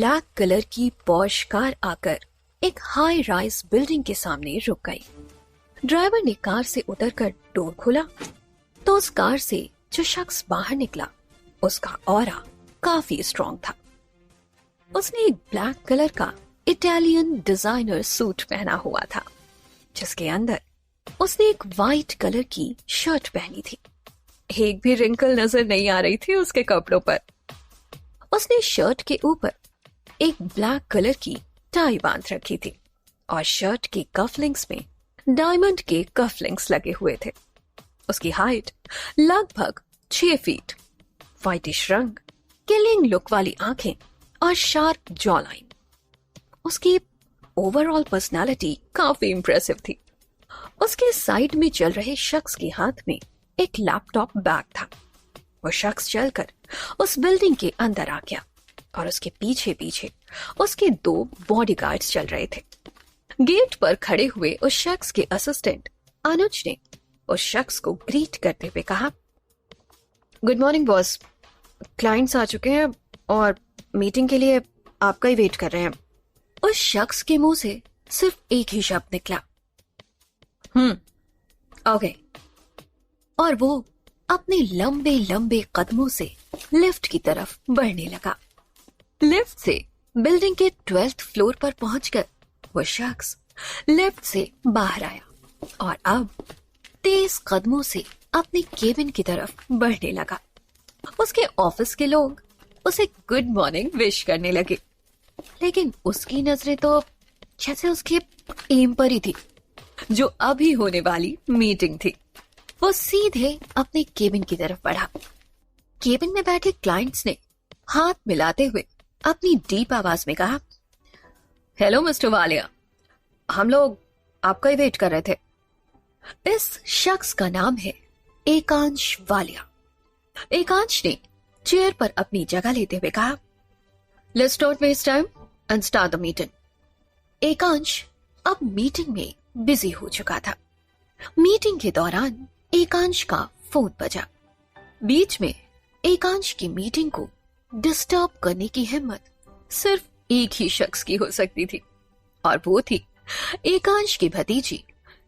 Black colour की posh car आकर एक हाई राइज बिल्डिंग के सामने रुक गई। ड्राइवर ने कार से उतरकर डोर खोला तो उस कार से जो शख्स बाहर निकला उसका ऑरा काफी स्ट्रॉन्ग था। उसने एक ब्लैक कलर का इटालियन डिजाइनर सूट पहना हुआ था, जिसके अंदर उसने एक वाइट कलर की शर्ट पहनी थी। एक भी रिंकल नजर नहीं आ रही थी उसके कपड़ों पर। उसने शर्ट के ऊपर एक ब्लैक कलर की टाई बांध रखी थी और शर्ट की कफलिंग्स में डायमंड के कफलिंग्स लगे हुए थे। उसकी हाइट लगभग 6 फीट, व्हाइटिश रंग, किलिंग लुक वाली आंखें और शार्प जॉ लाइन। उसकी ओवरऑल पर्सनालिटी काफी इंप्रेसिव थी। उसके साइड में चल रहे शख्स के हाथ में एक लैपटॉप बैग था। वो शख्स चलकर उस बिल्डिंग के अंदर आ गया और उसके पीछे पीछे उसके 2 बॉडीगार्ड्स चल रहे थे। गेट पर खड़े हुए उस शख्स के असिस्टेंट अनुज ने उस शख्स को ग्रीट करते हुए कहा, गुड मॉर्निंग बॉस, क्लाइंट्स आ चुके हैं और मीटिंग के लिए आपका ही वेट कर रहे हैं। उस शख्स के मुंह से सिर्फ एक ही शब्द निकला, ओके। और वो अपने लंबे लंबे कदमों से लिफ्ट की तरफ बढ़ने लगा। लिफ्ट से बिल्डिंग के 12th फ्लोर पर पहुंचकर वो शख्स लिफ्ट से बाहर आया और अब तेज कदमों से अपने केबिन की तरफ बढ़ने लगा। उसके ऑफिस के लोग उसे गुड मॉर्निंग विश करने लगे, लेकिन उसकी नजरें तो जैसे उसके एम पर ही थी, जो अभी होने वाली मीटिंग थी। वो सीधे अपने केबिन की तरफ बढ़ा। केबिन में बैठे क्लाइंट्स ने हाथ मिलाते हुए अपनी डीप आवाज में कहा, हेलो मिस्टर वालिया, हम लोग आपका ही वेट कर रहे थे। इस शख्स का नाम है एकांश वालिया। एकांश ने चेयर पर अपनी जगह लेते हुए कहा, let's don't waste time and start the meeting. Ekansh अब मीटिंग में बिजी हो चुका था। मीटिंग के दौरान एकांश का फोन बजा। बीच में एकांश की मीटिंग को डिस्टर्ब करने की हिम्मत सिर्फ एक ही शख्स की हो सकती थी और वो थी एकांश की भतीजी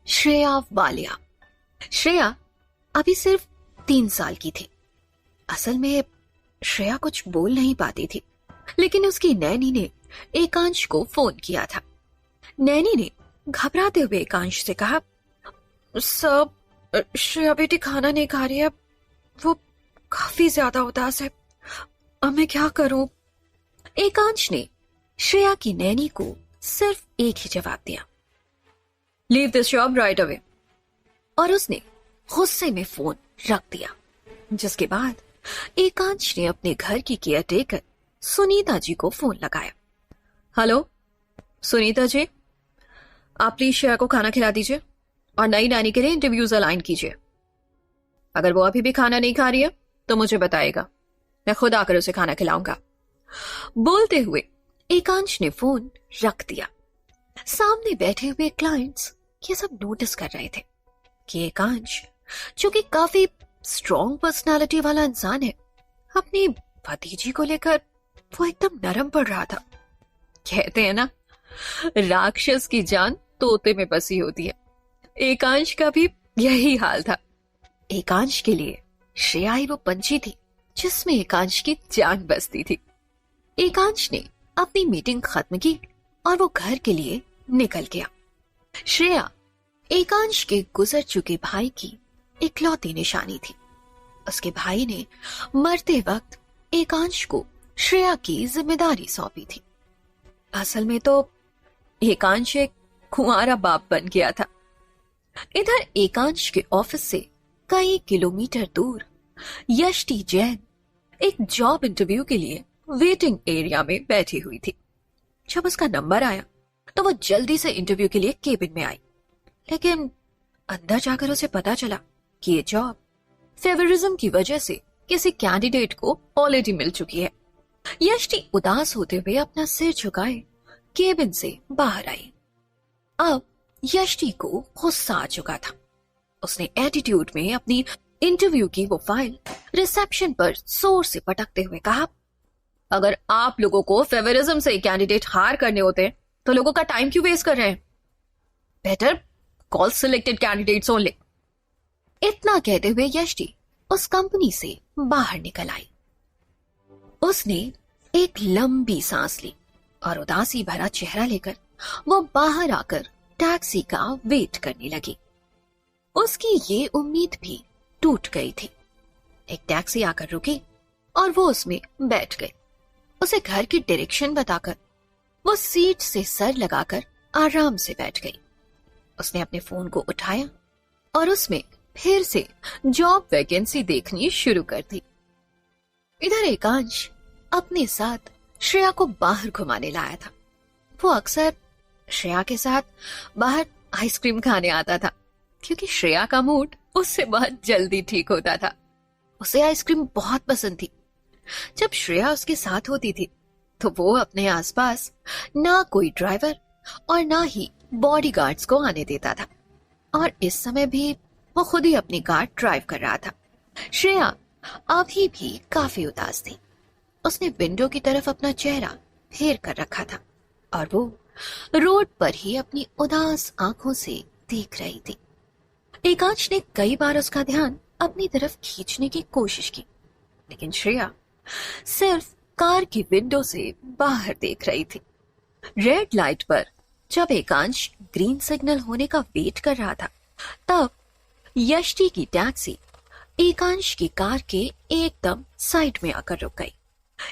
श्रेया वालिया। श्रेया अभी सिर्फ 3 साल की थी। असल में श्रेया कुछ बोल नहीं पाती थी, लेकिन उसकी नैनी ने एकांश को फोन किया था। नैनी ने घबराते हुए एकांश से कहा, सब श्रेया बेटी खाना नहीं खा रही है, वो काफी ज्यादा उदास है, अब मैं क्या करूं? एकांश ने श्रेया की नैनी को सिर्फ एक ही जवाब दिया, leave this job right away. और उसने गुस्से में फोन रख दिया, जिसके बाद एकांश ने अपने घर की केयरटेकर सुनीता जी को फोन लगाया। हेलो सुनीता जी, आप प्लीज श्रेया को खाना खिला दीजिए और नई नानी के लिए इंटरव्यूज अलाइन कीजिए। अगर वो अभी भी खाना नहीं खा रही है तो मुझे बताइएगा, मैं खुद आकर उसे खाना खिलाऊंगा। बोलते हुए एकांश ने फोन रख दिया। सामने बैठे हुए क्लाइंट्स ये सब नोटिस कर रहे थे कि एकांश, जो कि काफी स्ट्रॉन्ग पर्सनालिटी वाला इंसान है, अपनी भतीजी को लेकर वो एकदम नरम पड़ रहा था। कहते हैं ना, राक्षस की जान तोते में बसी होती है। एकांश का भी यही हाल था। एकांश के लिए श्रेया ही वो पंछी थी जिसमें एकांश की जान बसती थी। एकांश ने अपनी मीटिंग खत्म की और वो घर के लिए निकल गया। श्रेया एकांश के गुजर चुके भाई की इकलौती निशानी थी। उसके भाई ने मरते वक्त एकांश को श्रेया की जिम्मेदारी सौंपी थी। असल में तो एकांश एक कुंवारा बाप बन गया था। इधर एकांश के ऑफिस से कई किलोमीटर दूर यष्टि जैन एक जॉब इंटरव्यू के लिए वेटिंग एरिया में बैठी हुई थी। जब उसका नंबर आया तो वो जल्दी से इंटरव्यू के लिए केबिन में आई, लेकिन अंदर जाकर उसे पता चला कि ये जॉब फेवरिज्म की वजह से किसी कैंडिडेट को ऑलरेडी मिल चुकी है। यष्टि उदास होते हुए अपना सिर झुकाए केबिन से बाहर आई। अब यष्टि को गुस्सा आ चुका था। उसने एटीट्यूड में अपनी इंटरव्यू की वो फाइल रिसेप्शन पर जोर से पटकते हुए कहा, अगर आप लोगों को फेवरिज्म से कैंडिडेट हार करने होते तो लोगों का टाइम क्यों वेस्ट कर रहे हैं? Better call selected candidates only. इतना कहते हुए यष्टि उस कंपनी से बाहर निकल आई। उसने एक लंबी सांस ली और उदासी भरा चेहरा लेकर वो बाहर आकर टैक्सी का वेट करने लगी। उसकी ये उम्मीद भी टूट गई थी। एक टैक्सी आकर रुकी और वो उसमें बैठ गई। उसे घर की डायरेक्शन बताकर वो सीट से सर लगाकर आराम से बैठ गई। उसने अपने फोन को उठाया और उसमें फिर से जॉब वैकेंसी देखनी शुरू कर दी। इधर एकांश अपने साथ श्रेया को बाहर घुमाने लाया था। वो अक्सर श्रेया के साथ बाहर आइसक्रीम खाने आता था क्योंकि श्रेया का मूड उससे बहुत जल्दी ठीक होता था। उसे आइसक्रीम बहुत पसंद थी। जब श्रेया उसके साथ होती थी तो वो अपने आसपास ना कोई ड्राइवर और ना ही बॉडीगार्ड्स को आने देता था, और इस समय भी वो खुद ही अपनी कार ड्राइव कर रहा था। श्रेया अभी भी काफी उदास थी। उसने विंडो की तरफ अपना चेहरा फेर कर रखा था और वो रोड पर ही अपनी उदास आंखों से देख रही थी। एकांश ने कई बार उसका ध्यान अपनी तरफ खींचने की कोशिश की, लेकिन श्रेया सिर्फ कार की विंडो से बाहर देख रही थी। रेड लाइट पर जब एकांश ग्रीन सिग्नल होने का वेट कर रहा था, तब यष्टि की टैक्सी एकांश की कार के एकदम साइड में आकर रुक गई।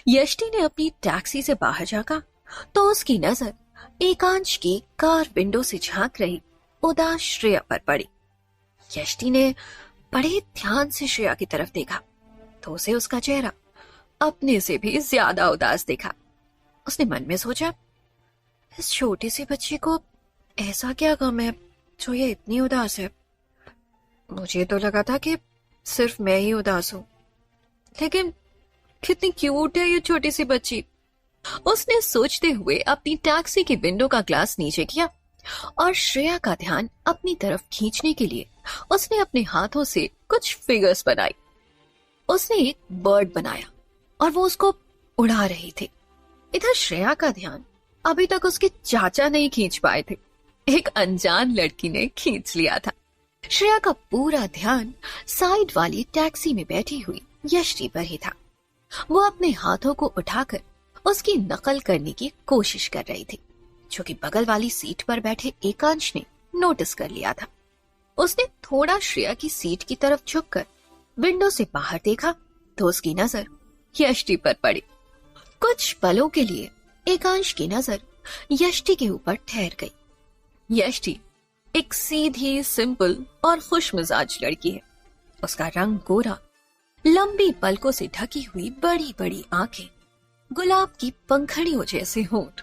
यष्टि ने अपनी टैक्सी से बाहर झांका तो उसकी नजर एकांश की कार विंडो से झांक रही उदास श्रेया पर पड़ी। यष्टि ने बड़े ध्यान से श्रेया की तरफ देखा तो उसे उसका चेहरा अपने से भी ज्यादा उदास दिखा। उसने मन में सोचा, इस छोटी सी बच्ची को ऐसा क्या गम है जो ये इतनी उदास है? मुझे तो लगा था कि सिर्फ मैं ही उदास हूं, लेकिन कितनी क्यूट है ये छोटी सी बच्ची। उसने सोचते हुए अपनी टैक्सी की विंडो का ग्लास नीचे किया और श्रेया का ध्यान अपनी तरफ खींचने के लिए उसने अपने हाथों से कुछ फिगर्स बनाई। उसने एक बर्ड बनाया और वो उसको उड़ा रही थी। इधर श्रेया का ध्यान अभी तक उसके चाचा नहीं खींच पाए थे, एक अनजान लड़की ने खींच लिया था। श्रेया का पूरा ध्यान साइड वाली टैक्सी में बैठी हुई यष्टि पर ही था। वो अपने हाथों को उठाकर उसकी नकल करने की कोशिश कर रही थी, जो कि बगल वाली सीट पर बैठे एकांश ने नोटिस कर लिया था। उसने थोड़ा श्रेया की सीट की तरफ झुककर विंडो से बाहर देखा तो उसकी नजर यष्टि पर पड़ी। कुछ पलों के लिए एकांश की नजर यष्टि के ऊपर ठहर गई। यष्टि एक सीधी, सिंपल और खुशमिजाज लड़की है। उसका रंग गोरा, लंबी पलकों से ढकी हुई बड़ी बड़ी आंखें, गुलाब की पंखड़ियों जैसे होंठ,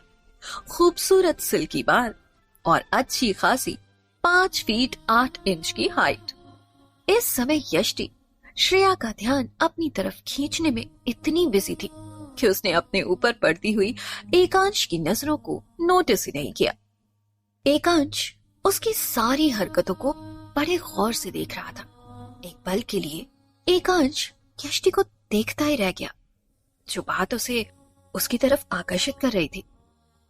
खूबसूरत सिल्की बाल और अच्छी खासी 5 फीट 8 इंच की हाइट। इस समय यष्टि श्रेया का ध्यान अपनी तरफ खींचने में इतनी बिजी थी कि उसने अपने ऊपर पड़ती हुई एकांश की नजरों को नोटिस ही नहीं किया। एकांश उसकी सारी हरकतों को बड़े गौर से देख रहा था। एक पल के लिए एकांश यष्टि को देखता ही रह गया। जो बात उसे उसकी तरफ आकर्षित कर रही थी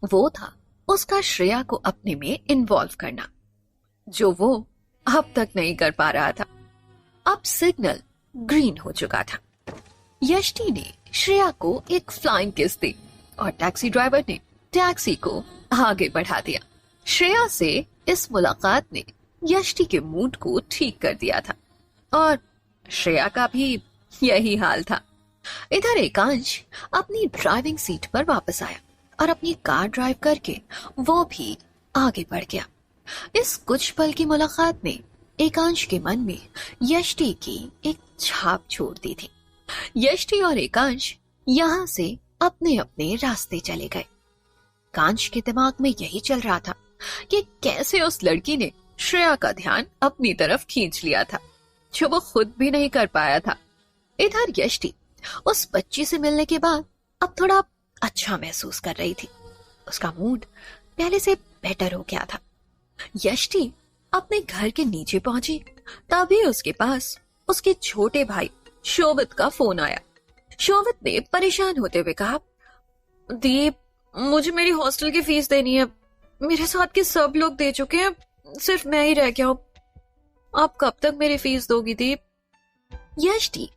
वो था उसका श्रेया को अपने में इन्वॉल्व करना, जो वो अब तक नहीं कर पा रहा था। अब सिग्नल ग्रीन हो चुका था। यष्टि ने श्रेया को एक फ्लाइंग किस दी और टैक्सी ड्राइवर ने टैक्सी को आगे बढ़ा दिया। श्रेया से इस मुलाकात ने यष्टि के मूड को ठीक कर दिया था और श्रेया का भी यही हाल था। इधर एकांश अपनी ड्राइविंग सीट पर वापस आया और अपनी कार ड्राइव करके वो भी आगे बढ़ गया। इस कुछ पल की मुलाकात ने एकांश के मन में यष्टि की एक छाप छोड़ दी थी। यष्टि और एकांश यहाँ से अपने अपने रास्ते चले गए। एकांश के दिमाग में यही चल रहा था कि कैसे उस लड़की ने श्रेया का ध्यान अपनी तरफ खींच लिया था, जो वो खुद भी नहीं कर पाया था। इधर यष्टि उस बच्ची से मिलने के बाद अब थोड़ा अच्छा महसूस कर रही थी। उसका मूड पहले से बेटर हो गया था। यष्टि अपने घर के नीचे पहुंची तभी उसके पास उसके छोटे भाई शोभित का फोन आया। शोभित ने परेशान होते हुए कहा, दीप, मुझे मेरी हॉस्टल की फीस देनी है। मेरे साथ के सब लोग दे चुके हैं, सिर्फ मैं ही रह गया हूं। आप कब तक मेरी फीस दोगी दीप? यष्टि,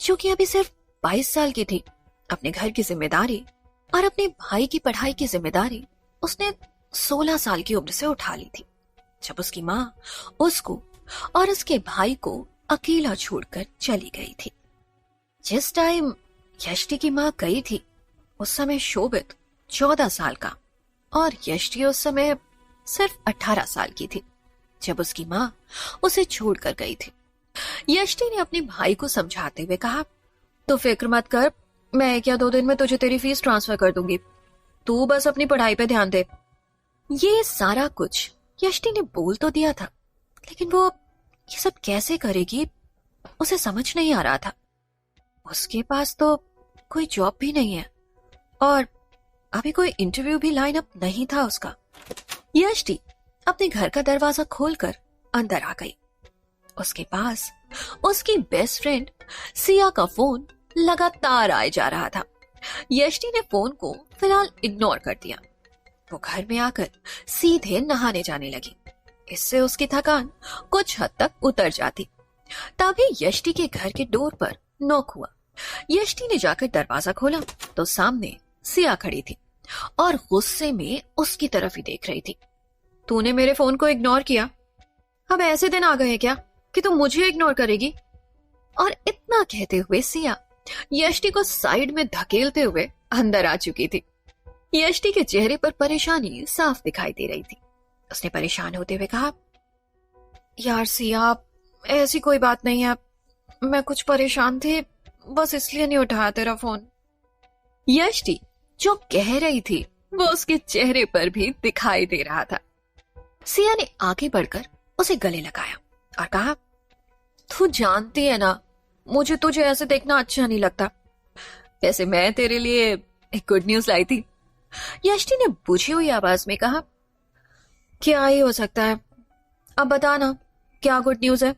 जो कि अभी सिर्फ 22 साल की थी, अपने घर की जिम्मेदारी और अपने भाई की पढ़ाई की जिम्मेदारी उसने 16 साल की उम्र से उठा ली थी, जब उसकी माँ उसको और उसके भाई को अकेला छोड़कर चली गई थी। जिस टाइम यष्टि की माँ गई थी, उस समय शोभित 14 साल का और यष्टि उस समय सिर्फ 18 साल की थी जब उसकी माँ उसे छोड़कर गई थी। यष्टि ने अपने भाई को समझाते हुए कहा, तो फिक्र मत कर, मैं 1 या 2 दिन में तुझे तेरी फीस ट्रांसफर कर दूंगी, तू बस अपनी पढ़ाई पे ध्यान दे। ये सारा कुछ यष्टि ने बोल तो दिया था, लेकिन वो ये सब कैसे करेगी उसे समझ नहीं आ रहा था। उसके पास तो कोई जॉब भी नहीं है और अभी कोई इंटरव्यू भी लाइन अप नहीं था उसका। यष्टि अपने घर का दरवाजा खोलकर अंदर आ गई। उसके पास उसकी बेस्ट फ्रेंड सिया का फोन लगातार आए जा रहा था। यष्टि ने फोन को फिलहाल इग्नोर कर दिया। वो घर में आकर सीधे नहाने जाने लगी। इससे उसकी थकान कुछ हद तक उतर जाती। तभी यष्टि के घर के डोर पर नॉक हुआ। यष्टि ने जाकर दरवाजा खोला तो सामने सिया खड़ी थी और गुस्से में उसकी तरफ ही देख रही थी। तूने मेरे फोन को इग्नोर किया, अब ऐसे दिन आ गए क्या कि तुम मुझे इग्नोर करेगी? और इतना कहते हुए सिया यष्टि को साइड में धकेलते हुए अंदर आ चुकी थी। यष्टि के चेहरे पर परेशानी साफ दिखाई दे रही थी। उसने परेशान होते हुए कहा, यार सिया, ऐसी कोई बात नहीं है, मैं कुछ परेशान थी, बस इसलिए नहीं उठाया तेरा फोन। यष्टि जो कह रही थी वो उसके चेहरे पर भी दिखाई दे रहा था। सिया ने आगे बढ़कर उसे गले लगाया और कहा, तू जानती है ना, मुझे तुझे ऐसे देखना अच्छा नहीं लगता। वैसे मैं तेरे लिए एक गुड न्यूज लाई थी। यष्टि ने बुझी हुई आवाज में कहा, क्या ही हो सकता है, अब बता ना, क्या गुड न्यूज है?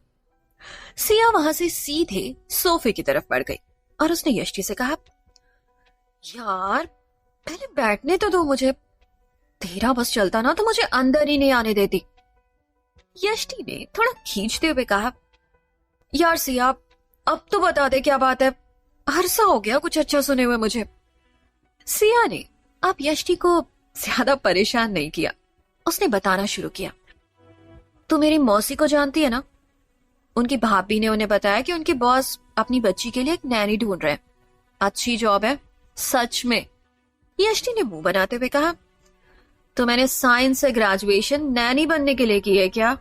सिया वहां से सीधे सोफे की तरफ बढ़ गई और उसने यष्टि से कहा, यार पहले बैठने तो दो मुझे, तेरा बस चलता ना तो मुझे अंदर ही नहीं आने देती। यष्टि ने थोड़ा खींचते हुए कहा, यार सिया, अब तो बता दे क्या बात है, अरसा हो गया कुछ अच्छा सुने हुए मुझे। सिया ने अब यष्टि को ज्यादा परेशान नहीं किया। उसने बताना शुरू किया, तू मेरी मौसी को जानती है ना? उनकी भाभी ने उन्हें बताया कि उनके बॉस अपनी बच्ची के लिए एक नैनी ढूंढ रहे हैं। अच्छी जॉब है, सच में। यष्टि ने मुंह बनाते हुए कहा, तो मैंने साइंस से ग्रेजुएशन नैनी बनने के लिए की है क्या?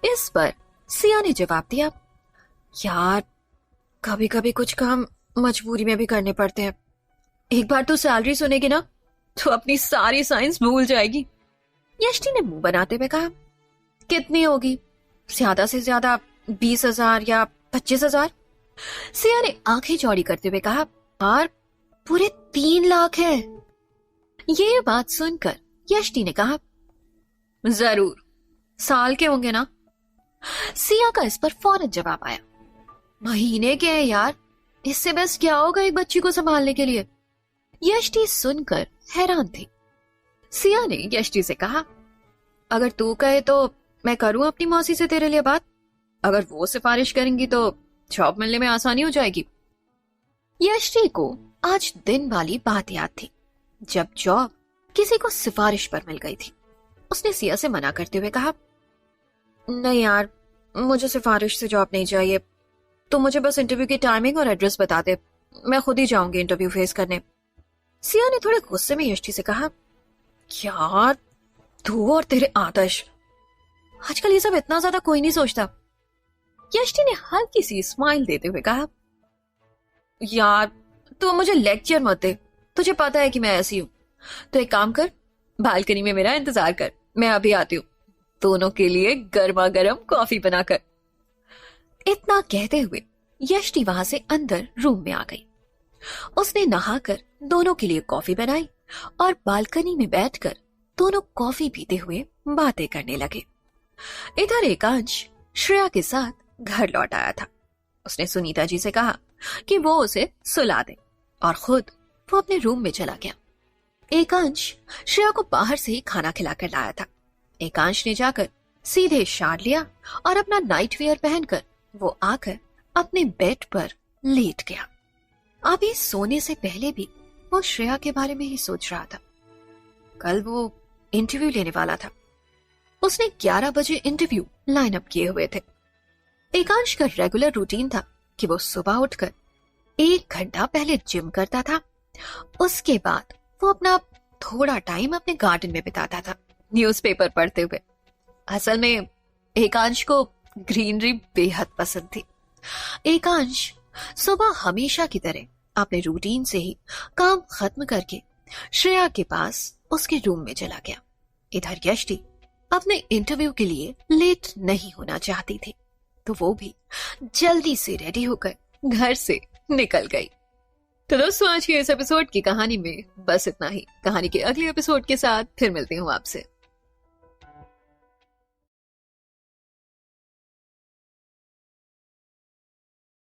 इस पर सिया ने जवाब दिया, यार कभी कभी कुछ काम मजबूरी में भी करने पड़ते हैं। एक बार तू सैलरी सुनेगी ना तो अपनी सारी साइंस भूल जाएगी। यष्टि ने मुंह बनाते हुए कहा, कितनी होगी? ज्यादा से ज्यादा 20,000 या 25,000। सिया ने आंखें चौड़ी करते हुए कहा, यार पूरे 3 लाख है। ये बात सुनकर यष्टि ने कहा, जरूर, साल के होंगे ना? सिया का इस पर फौरन जवाब आया, महीने के हैं यार, इससे बस क्या होगा एक बच्ची को संभालने के लिए। यष्टि सुनकर हैरान थी। सिया ने यष्टि से कहा, अगर तू कहे तो मैं करूं अपनी मौसी से तेरे लिए बात, अगर वो सिफारिश करेंगी तो जॉब मिलने में आसानी हो जाएगी। यष्टि को आज दिन वाली बात याद थी जब जॉब किसी को सिफारिश पर मिल गई थी। उसने सिया से मना करते हुए कहा, नहीं यार, मुझे सिफारिश से जॉब नहीं चाहिए, तो मुझे बस इंटरव्यू की टाइमिंग और एड्रेस बता दे, मैं खुद ही जाऊंगी इंटरव्यू फेस करने। सिया ने थोड़े गुस्से में यष्टि से कहा, यार तू और तेरे आदर्श, आजकल ये सब इतना ज्यादा कोई नहीं सोचता। यष्टि ने हल्की सी स्माइल देते हुए कहा, यार तू मुझे लेक्चर मत दे, तुझे पता है कि मैं ऐसी हूं, तो एक काम कर, बालकनी में मेरा इंतजार कर, मैं अभी आती हूँ, दोनों के लिए गर्मा गर्म कॉफी बनाकर। इतना कहते हुए यष्टि वहां से अंदर रूम में आ गई। उसने नहाकर दोनों के लिए कॉफी बनाई और बालकनी में बैठकर दोनों कॉफी पीते हुए बातें करने लगे। इधर एकांश श्रेया के साथ घर लौट आया था। उसने सुनीता जी से कहा कि वो उसे सुला दे और खुद वो अपने रूम में चला गया। एकांश श्रेया को बाहर से ही खाना खिलाकर लाया था। एकांश ने जाकर सीधे शार लिया और अपना नाइट वियर पहनकर वो आकर अपने बेड पर लेट गया। अभी सोने से पहले भी वो श्रेया के बारे में ही सोच रहा था। कल वो इंटरव्यू लेने वाला था। उसने 11 बजे इंटरव्यू लाइन अप किए हुए थे। एकांश का रेगुलर रूटीन था कि वो सुबह उठकर 1 घंटा पहले जिम करता था। उसके बाद वो अपना थोड़ा टाइम अपने गार्डन में बिताता था, न्यूज़पेपर पढ़ते हुए। असल में एकांश को ग्रीनरी बेहद पसंद थी। एकांश सुबह हमेशा की तरह अपने रूटीन से ही काम खत्म करके श्रेया के पास उसके रूम में चला गया। इधर यष्टि अपने इंटरव्यू के लिए लेट नहीं होना चाहती थी, तो वो भी जल्दी से रेडी होकर घर से निकल गई। तो दोस्तों, आज के इस एपिसोड की कहानी में बस इतना ही। कहानी के अगले एपिसोड के साथ फिर मिलती हूँ आपसे।